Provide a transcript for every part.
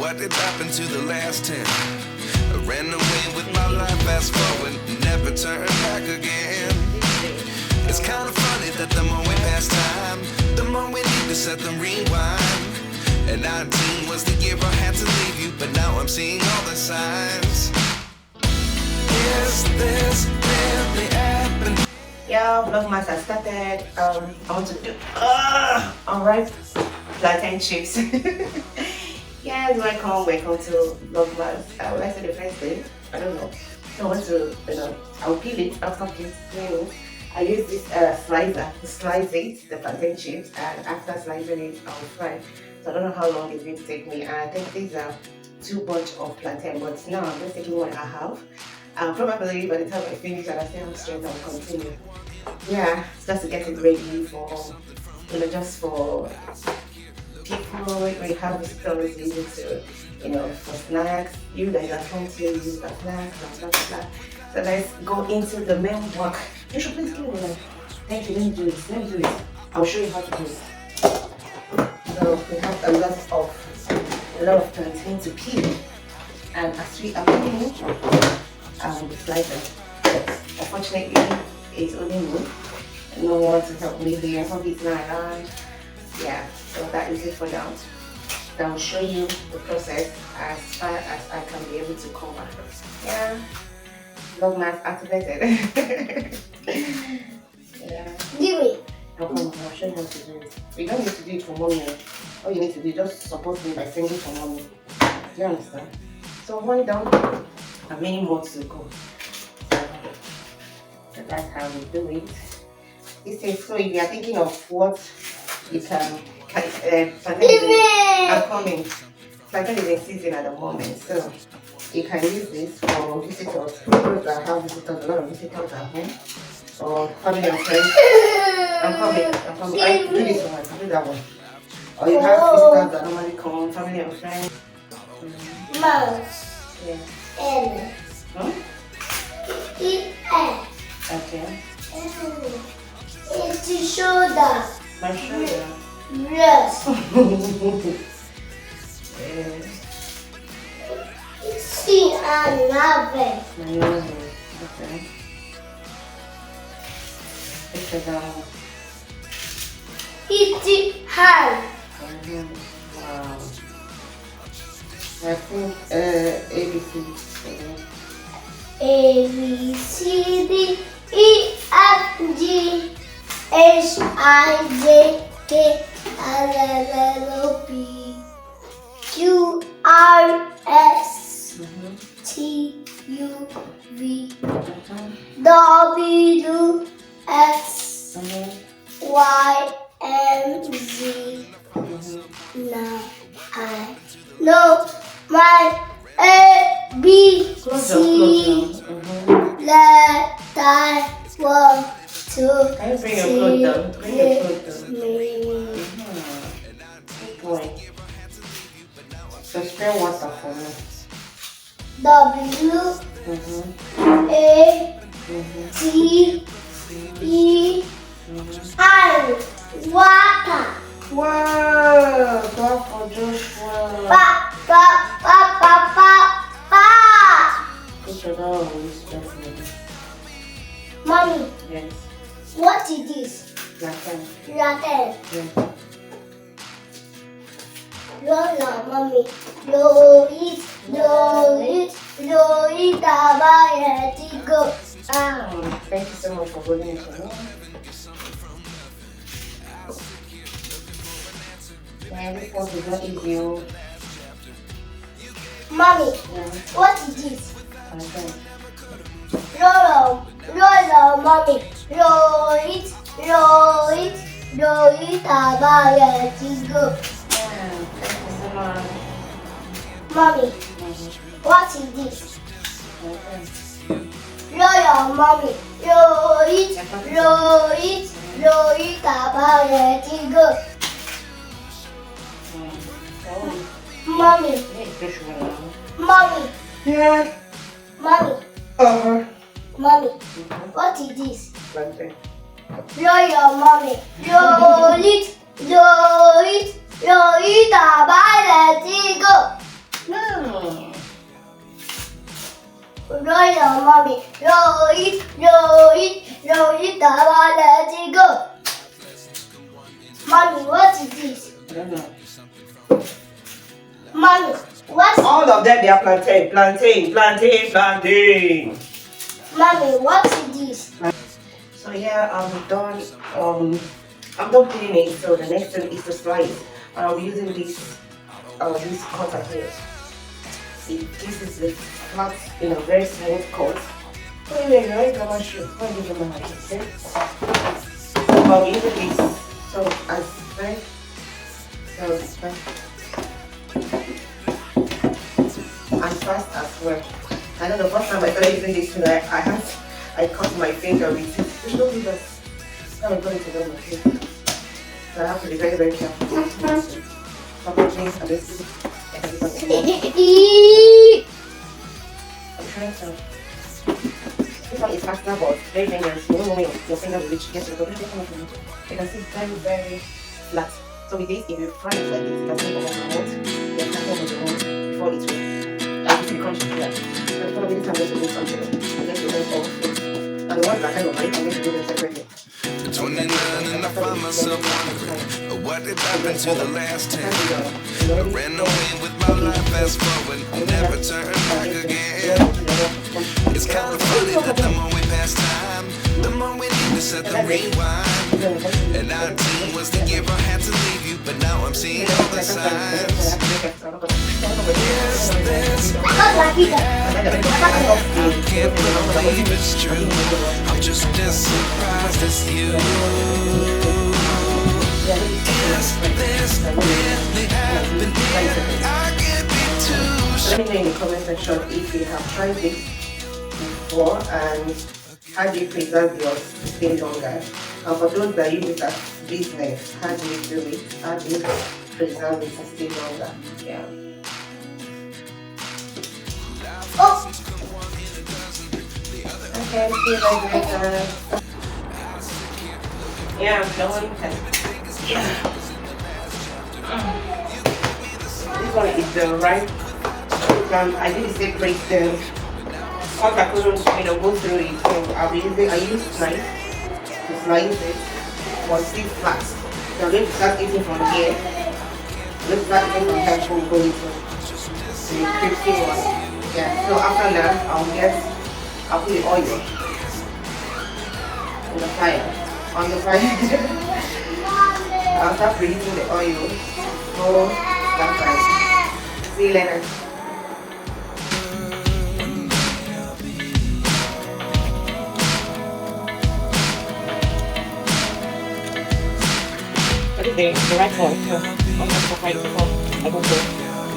what did happen to the last 10? I ran away with my life, fast forward, never turn back again. It's kind of funny that the more we pass time, the more we need to set the rewind. And 19 was the year I had to leave you, but now I'm seeing all the signs. Is this really happening? Yo, vlogmas has started. I want to do unripe plantain chips. Yes, welcome to vlogmas. Will I say the first thing? I don't know. So I want to, I'll peel it after peeling. I use this slicer to slice it, the plantain chips, and after slicing it, I'll fry. So I don't know how long it's going to take me. And I think these are 2 bunch of plantain, but now I'm just taking 1.5. Probably by the time I finish and I still have strength, I'll continue. Yeah, just to get it ready for, just for people when you have visitors, easy to, for snacks. You guys at home to use for snacks, blah, blah, blah. So let's go into the main work. You should please give me one. Thank you, let me do it. I'll show you how to do it. So we have a lot of plantain to peel. And as we are peeling, slicer. Unfortunately, it's only me. No one to help me here. Probably it's not around. Yeah, so that is it for now. I'll show you the process as far as I can be able to cover. Yeah, vlogmas activated. Yeah. Do it. I'll show you how to do it. You don't need to do it for mommy. All you need to do is just support me by singing for mommy. Do you understand? So 1 down and many more to go. So that's how we do it. This is so if you are thinking of what you can I'm coming. Plantain is in season at the moment, so you can use this for visitors. Those that have visitors, a lot of visitors at home, or family and friends. I'm coming. I do this one, I do that one. Or you have visitors that normally come, family and friends. Mouse. Yeah. Okay. It's the shoulder. My shoulder. Yes. See and love it. My nose. Okay. It's a down. It's the hand. Wow. I think ABC. A B C D E F G H I J K L M N O P Q R S T U V W X Y and Z. Now I know my A B C. Let I want to. Can you bring your foot down? Bring your foot down. Good boy. So spray water for me. W A T E I. Water. Wow! Clap for Joshua. Pa pa pa pa pa pa. Put your down on this definitely. Mommy, Yes. what is this? Plantain. Plantain. Yes. Lola, mommy. Do it, abaya, go. Thank you so much for holding it for me. Yeah, this one is not easy. Mommy, Yeah. what is this? Plantain. Lola, mommy. Do it, abaya, go. Yeah, thank you so much. Mommy, what is this? Okay. Lola, mommy. Do it, abaya, go. Mommy, mommy, Yeah. mommy, mommy, what is this? Plantain. Royal mommy, do it, abaya, go. No. Roll your mommy. Roll it, let's go. Mommy, what is this? I don't know. Mommy, what? All of them, they are plantain. Mommy, what is this? So yeah, I'm done cleaning. So the next thing is to slice. I'll be using this cutter here. See, this is the flat, very smooth cut. Wait, right, grandma shoe. Why did grandma say? So I'll be using this. So as very, as fast as well. I know the first time I started using this today, I cut my finger with it. Don't do that. Now I'm going to do my finger. So I have to be very, very careful. I'm trying to. This one is faster, but very dangerous. You don't know when your finger will reach. Get to the bottom. You can see very, very flat. So with this, if you fry it like this, you can see over the mouth. Then tap over the mouth before it will. I see the crunch here. So probably this time I'm going to do something. I'm going to do all things. And the ones that kind of like, I'm going to do them separately. 29 and I find myself wondering what did happen to the last 10. I ran away with my life, fast forward, never turn back again. It's kind of funny that the more we pass time, the more we need to set the rewind. And 19 was the year I had to leave you, but now I'm seeing all the signs. Yes, there's I can't believe it's true. I'm just as surprised as you. Yes, this really happened. I can't be too sure. Let me know in the comment section if you have tried this before and how do you preserve your stay longer. And for those that use it as business, how do you do it? How do you preserve it to stay longer? Yeah. Oh, Okay, see you guys later. Yeah, I'm done. Yeah. This one is the right. I did separate the cut I couldn't, go through it. So I used knife to slice it, but still flat. So I'm going to start eating from here. Let's start eating from here before we go into the crispy one. Yeah. So after that, I'll put the oil on the fire. I'll start preheating the oil. So that's fine. See you later. What is the right one? I'm going to fry it before I go to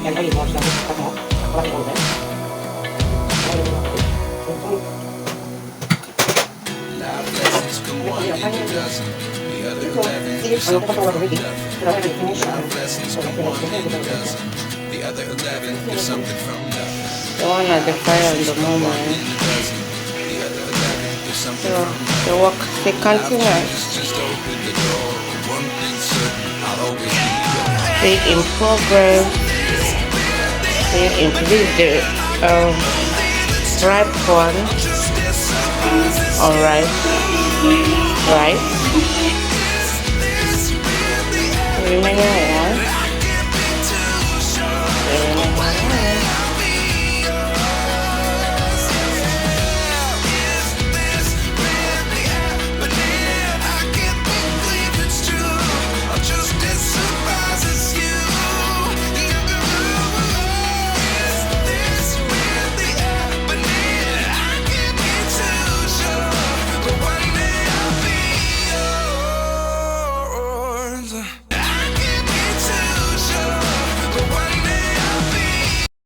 and olive oil. So I'm going to cut off. I'll put it over. The other 11 is something from nothing. The one at the fire on the moment. So the work, they continue. Stay in progress. Stay in this the ripe one. Alright. Right. Remaining